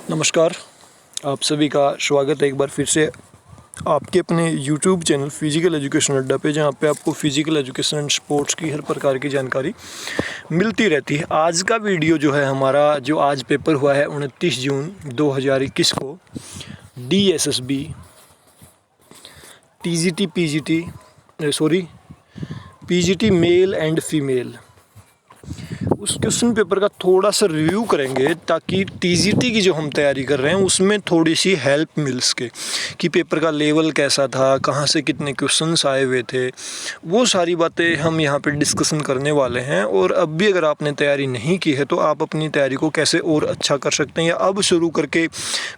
नमस्कार, आप सभी का स्वागत है एक बार फिर से आपके अपने YouTube चैनल फिज़िकल एजुकेशन अड्डा पे, जहाँ पे आपको फिज़िकल एजुकेशन एंड स्पोर्ट्स की हर प्रकार की जानकारी मिलती रहती है। आज का वीडियो जो है हमारा, जो आज पेपर हुआ है 29 जून 2021 को, DSSB PGT male and female, उस क्वेश्चन पेपर का थोड़ा सा रिव्यू करेंगे ताकि TGT की जो हम तैयारी कर रहे हैं उसमें थोड़ी सी हेल्प मिल सके कि पेपर का लेवल कैसा था, कहाँ से कितने क्वेश्चंस आए हुए थे, वो सारी बातें हम यहाँ पे डिस्कशन करने वाले हैं। और अब भी अगर आपने तैयारी नहीं की है तो आप अपनी तैयारी को कैसे और अच्छा कर सकते हैं, या अब शुरू करके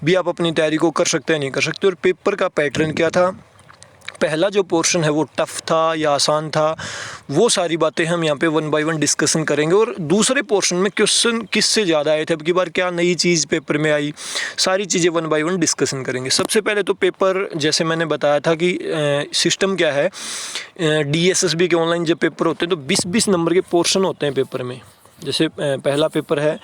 भी आप अपनी तैयारी को कर सकते हैं नहीं कर सकते, और पेपर का पैटर्न क्या था, पहला जो पोर्शन है वो टफ़ था या आसान था, वो सारी बातें हम यहाँ पे 1 बाय 1 डिस्कशन करेंगे। और दूसरे पोर्शन में क्वेश्चन किससे ज़्यादा आए थे, अब की बार क्या नई चीज़ पेपर में आई, सारी चीज़ें 1 बाय 1 डिस्कशन करेंगे। सबसे पहले तो पेपर, जैसे मैंने बताया था कि सिस्टम क्या है, DSSB के ऑनलाइन जब पेपर होते हैं तो 20-20 नंबर के पोर्शन होते हैं पेपर में। जैसे पहला पेपर है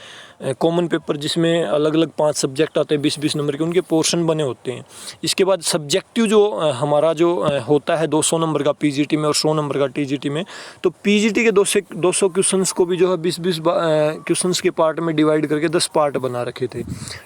कॉमन पेपर, जिसमें अलग अलग 5 सब्जेक्ट आते हैं 20-20 नंबर के, उनके पोर्शन बने होते हैं। इसके बाद सब्जेक्टिव जो हमारा जो होता है 200 नंबर का PGT में और 100 नंबर का TGT में, तो PGT के 200 क्वेश्चंस को भी जो है 20-20 क्वेश्चंस के पार्ट में डिवाइड करके 10 पार्ट बना रखे थे।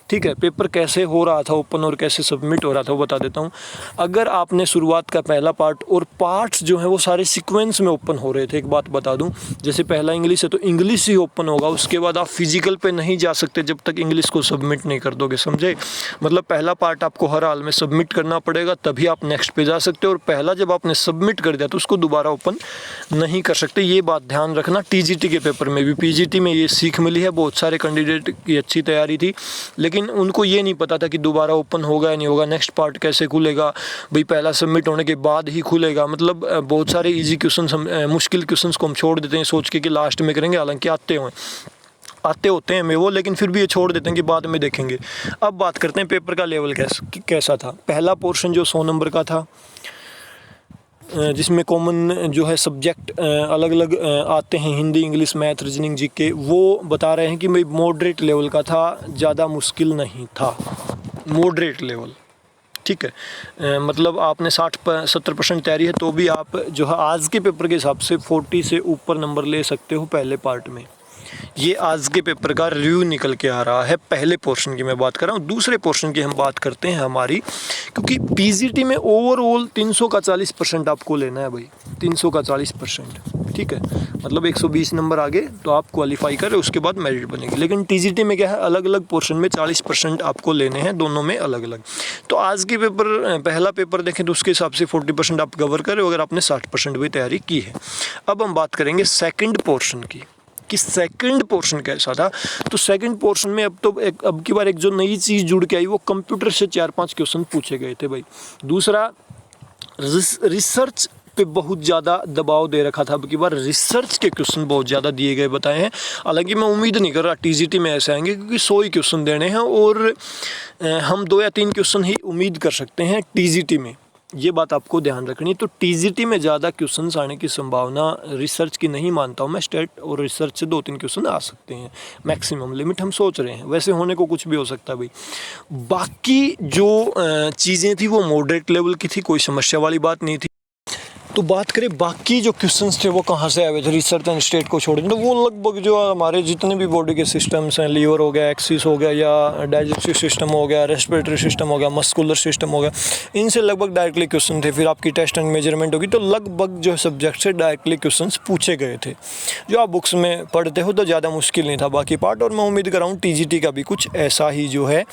ठीक है, पेपर कैसे हो रहा था ओपन और कैसे सबमिट हो रहा था वो बता देता हूँ। अगर आपने शुरुआत का पहला पार्ट और पार्ट्स जो है वो सारे सीक्वेंस में ओपन हो रहे थे, एक बात बता दूँ, जैसे पहला इंग्लिश है तो इंग्लिश ही ओपन होगा, उसके बाद आप फिजिकल पे नहीं जा सकते जब तक इंग्लिश को सबमिट नहीं कर दोगे, समझे। मतलब पहला पार्ट आपको हर हाल में सबमिट करना पड़ेगा, तभी आप नेक्स्ट पे जा सकते हो, और पहला जब आपने सबमिट कर दिया तो उसको दोबारा ओपन नहीं कर सकते। ये बात ध्यान रखना। TGT के पेपर में भी, PGT में ये सीख मिली है, बहुत सारे कैंडिडेट की अच्छी तैयारी थी, लेकिन उनको ये नहीं पता था कि दोबारा ओपन होगा या नहीं होगा, नेक्स्ट पार्ट कैसे खुलेगा, भाई पहला सबमिट होने के बाद ही खुलेगा। मतलब बहुत सारे ईजी क्वेश्चन, मुश्किल क्वेश्चन को हम छोड़ देते हैं सोच के कि लास्ट में करेंगे, हालांकि आते होते हैं हमें वो, लेकिन फिर भी ये छोड़ देते हैं कि बाद में देखेंगे। अब बात करते हैं पेपर का लेवल कैसा था। पहला पोर्शन जो 100 नंबर का था, जिसमें कॉमन जो है सब्जेक्ट अलग अलग आते हैं, Hindi, English, math, reasoning, GK, वो बता रहे हैं कि भाई मॉडरेट लेवल का था, ज़्यादा मुश्किल नहीं था, मॉडरेट लेवल। ठीक है, मतलब आपने 60-70% तैयारी है तो भी आप जो है आज के पेपर के हिसाब से 40 से ऊपर नंबर ले सकते हो पहले पार्ट में। ये आज के पेपर का रिव्यू निकल के आ रहा है। पहले पोर्शन की मैं बात कर रहा हूँ। दूसरे पोर्शन की हम बात करते हैं हमारी, क्योंकि PGT में ओवरऑल 300 का 40% आपको लेना है भाई, 300 का 40%। ठीक है, मतलब 120 नंबर आगे तो आप क्वालिफाई करें, उसके बाद मेरिट बनेगी। लेकिन TGT में क्या है, अलग अलग पोर्शन में 40% आपको लेने हैं, दोनों में अलग अलग। तो आज के पेपर, पहला पेपर देखें तो उसके हिसाब से 40% आप कवर करें अगर आपने 60% भी तैयारी की है। अब हम बात करेंगे सेकेंड पोर्शन की, कि सेकंड पोर्शन कैसा था। तो सेकंड पोर्शन में अब की बार एक जो नई चीज़ जुड़ के आई, वो कंप्यूटर से 4-5 क्वेश्चन पूछे गए थे भाई। दूसरा, रिसर्च पे बहुत ज़्यादा दबाव दे रखा था, अब की बार रिसर्च के क्वेश्चन बहुत ज़्यादा दिए गए बताए हैं। हालांकि मैं उम्मीद नहीं कर रहा TGT में ऐसे आएंगे, क्योंकि 100 ही क्वेश्चन देने हैं और हम 2 या 3 क्वेश्चन ही उम्मीद कर सकते हैं TGT में, ये बात आपको ध्यान रखनी है। तो TGT में ज़्यादा क्वेश्चंस आने की संभावना रिसर्च की नहीं मानता हूँ मैं। स्टेट और रिसर्च से 2-3 क्वेश्चन आ सकते हैं, मैक्सिमम लिमिट हम सोच रहे हैं, वैसे होने को कुछ भी हो सकता है भाई। बाकी जो चीज़ें थी वो मॉडरेट लेवल की थी, कोई समस्या वाली बात नहीं थी। तो बात करें बाकी जो क्वेश्चंस थे वो कहाँ से आए हुए थे, रिसर्च एंड स्टेट को छोड़ दें तो वो लगभग जो हमारे जितने भी बॉडी के सिस्टम्स हैं, लीवर हो गया, एक्सिस हो गया, या डाइजेस्टिव सिस्टम हो गया, रेस्पिरेटरी सिस्टम हो गया, मस्कुलर सिस्टम हो गया, इनसे लगभग डायरेक्टली क्वेश्चन थे। फिर आपकी टेस्ट एंड मेजरमेंट होगी, तो लगभग जो सब्जेक्ट से डायरेक्टली क्वेश्चन पूछे गए थे। जो आप बुक्स में पढ़ते हो तो ज़्यादा मुश्किल नहीं था बाकी पार्ट, और मैं उम्मीद कर रहा हूँ TGT का भी कुछ ऐसा ही जो है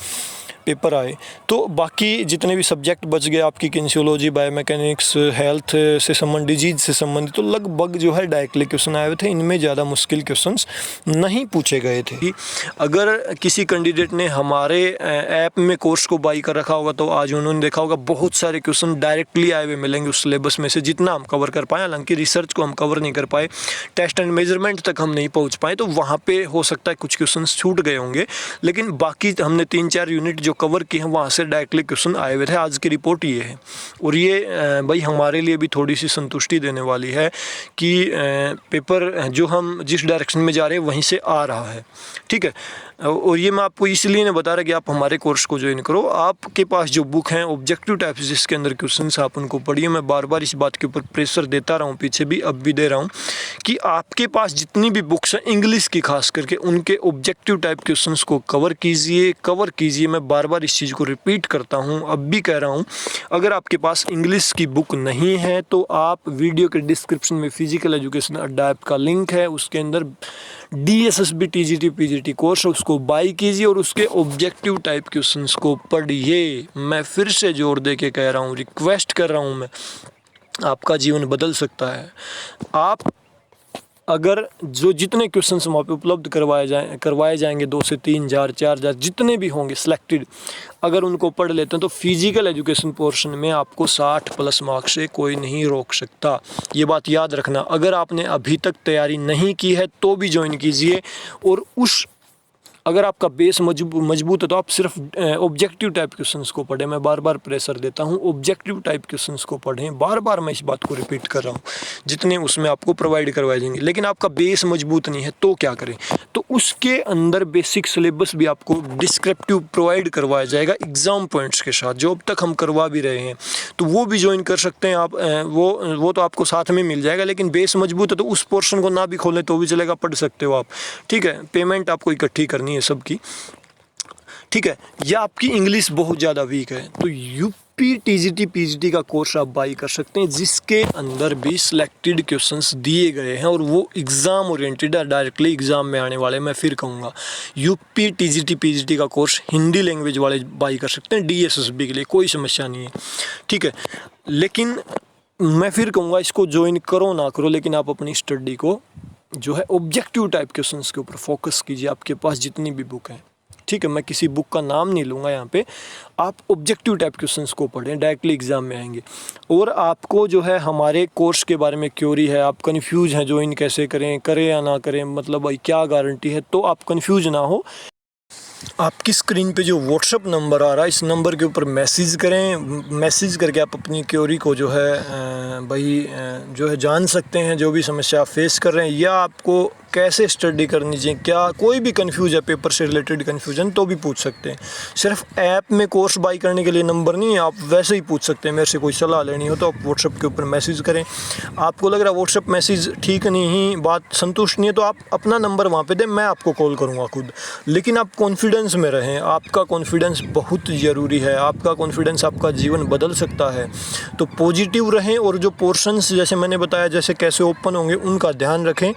पेपर आए। तो बाकी जितने भी सब्जेक्ट बच गए आपकी, किनेसियोलॉजी, बायोमैकेनिक्स, हेल्थ से संबंधित, डिजीज से संबंधित, तो लगभग जो है डायरेक्टली क्वेश्चन आए हुए थे, इनमें ज़्यादा मुश्किल क्वेश्चंस नहीं पूछे गए थे। अगर किसी कैंडिडेट ने हमारे ऐप में कोर्स को बाई कर रखा होगा तो आज उन्होंने देखा होगा बहुत सारे क्वेश्चन डायरेक्टली आए हुए मिलेंगे उस सिलेबस में से, जितना हम कवर कर पाए। हालांकि रिसर्च को हम कवर नहीं कर पाए, टेस्ट एंड मेजरमेंट तक हम नहीं पहुँच पाए, तो वहाँ पर हो सकता है कुछ क्वेश्चन छूट गए होंगे, लेकिन बाकी हमने 3-4 यूनिट जो कवर किए हैं वहाँ से डायरेक्टली क्वेश्चन आए हुए थे। आज की रिपोर्ट ये है, और ये भाई हमारे लिए भी थोड़ी सी संतुष्टि देने वाली है कि पेपर जो हम जिस डायरेक्शन में जा रहे हैं वहीं से आ रहा है। ठीक है, और ये मैं आपको इसलिए नहीं बता रहा कि आप हमारे कोर्स को ज्वाइन करो। आपके पास जो बुक हैं ऑब्जेक्टिव टाइप्स जिसके अंदर क्वेश्चंस आप उनको पढ़िए। मैं बार बार इस बात के ऊपर प्रेशर देता रहा हूँ, पीछे भी अब भी दे रहा हूँ कि आपके पास जितनी भी बुक्स हैं इंग्लिश की खास करके, उनके ऑब्जेक्टिव टाइप क्वेश्चंस को कवर कीजिए। मैं बार बार इस चीज़ को रिपीट करता हूँ, अब भी कह रहा हूँ। अगर आपके पास इंग्लिश की बुक नहीं है तो आप वीडियो के डिस्क्रिप्शन में फिजिकल एजुकेशन अड्डा ऐप का लिंक है, उसके अंदर DSSB TGT PGT कोर्स है, उसको बाई कीजिए और उसके ऑब्जेक्टिव टाइप क्वेश्चंस को पढ़िए। मैं फिर से जोर दे के कह रहा हूँ, रिक्वेस्ट कर रहा हूँ मैं, आपका जीवन बदल सकता है। आप अगर जो जितने क्वेश्चंस वहाँ पे उपलब्ध करवाए जाएंगे 2 से 3 4 4 जितने भी होंगे सिलेक्टेड, अगर उनको पढ़ लेते हैं तो फिजिकल एजुकेशन पोर्शन में आपको 60+ मार्क्स से कोई नहीं रोक सकता। ये बात याद रखना। अगर आपने अभी तक तैयारी नहीं की है तो भी ज्वाइन कीजिए। और अगर आपका बेस मजबूत है तो आप सिर्फ ऑब्जेक्टिव टाइप क्वेश्चंस को पढ़ें। मैं बार बार प्रेशर देता हूं, ऑब्जेक्टिव टाइप क्वेश्चंस को पढ़ें। बार बार मैं इस बात को रिपीट कर रहा हूं, जितने उसमें आपको प्रोवाइड करवाए जाएंगे। लेकिन आपका बेस मजबूत नहीं है तो क्या करें? तो उसके अंदर बेसिक सिलेबस भी आपको डिस्क्रिप्टिव प्रोवाइड करवाया जाएगा एग्जाम पॉइंट्स के साथ, जो अब तक हम करवा भी रहे हैं। तो वो भी ज्वाइन कर सकते हैं आप। वो तो आपको साथ में मिल जाएगा। लेकिन बेस मजबूत है तो उस पोर्शन को ना भी खोलें तो भी चलेगा, पढ़ सकते हो आप। ठीक है, पेमेंट आपको इकट्ठी करनी है सबकी। ठीक है, या आपकी इंग्लिश बहुत ज़्यादा वीक है तो यूपी TGT PGT का कोर्स आप बाई कर सकते हैं, जिसके अंदर भी सिलेक्टेड क्वेश्चंस दिए गए हैं और वो एग्ज़ाम ओरिएंटेड है, डायरेक्टली एग्ज़ाम में आने वाले। मैं फिर कहूँगा, यूपी TGT PGT का कोर्स हिंदी लैंग्वेज वाले बाई कर सकते हैं, DSSB के लिए कोई समस्या नहीं है। ठीक है, लेकिन मैं फिर कहूँगा इसको ज्वाइन करो ना करो, लेकिन आप अपनी स्टडी को जो है ऑब्जेक्टिव टाइप क्वेश्चंस के ऊपर फोकस कीजिए। आपके पास जितनी भी बुक हैं, ठीक है, मैं किसी बुक का नाम नहीं लूँगा यहाँ पे, आप ऑब्जेक्टिव टाइप क्वेश्चंस को पढ़ें, डायरेक्टली एग्जाम में आएंगे। और आपको जो है हमारे कोर्स के बारे में क्यूरी है, आप कन्फ्यूज हैं ज्वाइन कैसे करें या ना करें, मतलब भाई क्या गारंटी है, तो आप कन्फ्यूज ना हो। आपकी स्क्रीन पे जो व्हाट्सअप नंबर आ रहा है, इस नंबर के ऊपर मैसेज करें। मैसेज करके आप अपनी क्वेरी को जो है जो है जान सकते हैं, जो भी समस्या आप फेस कर रहे हैं, या आपको कैसे स्टडी करनी चाहिए, क्या कोई भी कंफ्यूज है पेपर से रिलेटेड कन्फ्यूजन, तो भी पूछ सकते हैं। सिर्फ ऐप में कोर्स बाई करने के लिए नंबर नहीं है, आप वैसे ही पूछ सकते हैं। मेरे से कोई सलाह लेनी हो तो आप व्हाट्सअप के ऊपर मैसेज करें। आपको लग रहा है व्हाट्सअप मैसेज ठीक नहीं, बात संतुष्ट नहीं है, तो आप अपना नंबर वहाँ पे दें, मैं आपको कॉल करूँगा खुद। लेकिन आप कॉन्फिडेंस में रहें, आपका कॉन्फिडेंस बहुत ज़रूरी है। आपका कॉन्फिडेंस आपका जीवन बदल सकता है। तो पॉजिटिव रहें और जो पोर्शंस जैसे मैंने बताया, जैसे कैसे ओपन होंगे, उनका ध्यान रखें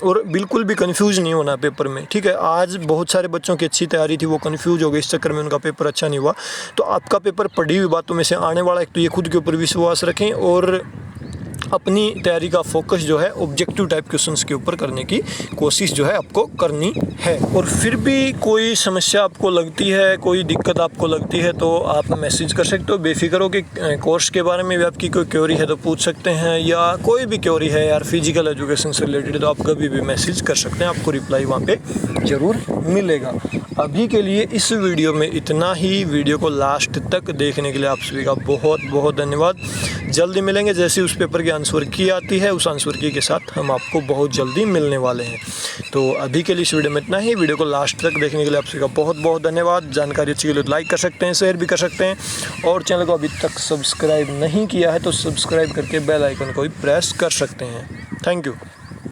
और बिल्कुल भी कंफ्यूज नहीं होना पेपर में। ठीक है, आज बहुत सारे बच्चों की अच्छी तैयारी थी, वो कंफ्यूज हो गए, इस चक्कर में उनका पेपर अच्छा नहीं हुआ। तो आपका पेपर पढ़ी हुई बातों में से आने वाला है, तो ये खुद के ऊपर विश्वास रखें और अपनी तैयारी का फोकस जो है ऑब्जेक्टिव टाइप क्वेश्चंस के ऊपर करने की कोशिश जो है आपको करनी है। और फिर भी कोई समस्या आपको लगती है, कोई दिक्कत आपको लगती है, तो आप मैसेज कर सकते हो। बेफिक्र हो कि कोर्स के बारे में भी आपकी कोई क्वेरी है तो पूछ सकते हैं, या कोई भी क्वेरी है यार फिजिकल एजुकेशन से रिलेटेड, तो आप कभी भी मैसेज कर सकते हैं, आपको रिप्लाई वहाँ पे ज़रूर मिलेगा। अभी के लिए इस वीडियो में इतना ही। वीडियो को लास्ट तक देखने के लिए आप सभी का बहुत बहुत धन्यवाद। जल्दी मिलेंगे, जैसे उस पेपर की आंसर की आती है, उस आंसर की के साथ हम आपको बहुत जल्दी मिलने वाले हैं। तो अभी के लिए इस वीडियो में इतना ही। वीडियो को लास्ट तक देखने के लिए आप सभी का बहुत बहुत धन्यवाद। जानकारी अच्छी लगे तो लाइक कर सकते हैं, शेयर भी कर सकते हैं, और चैनल को अभी तक सब्सक्राइब नहीं किया है तो सब्सक्राइब करके बेल आइकन को भी प्रेस कर सकते हैं। Thank you.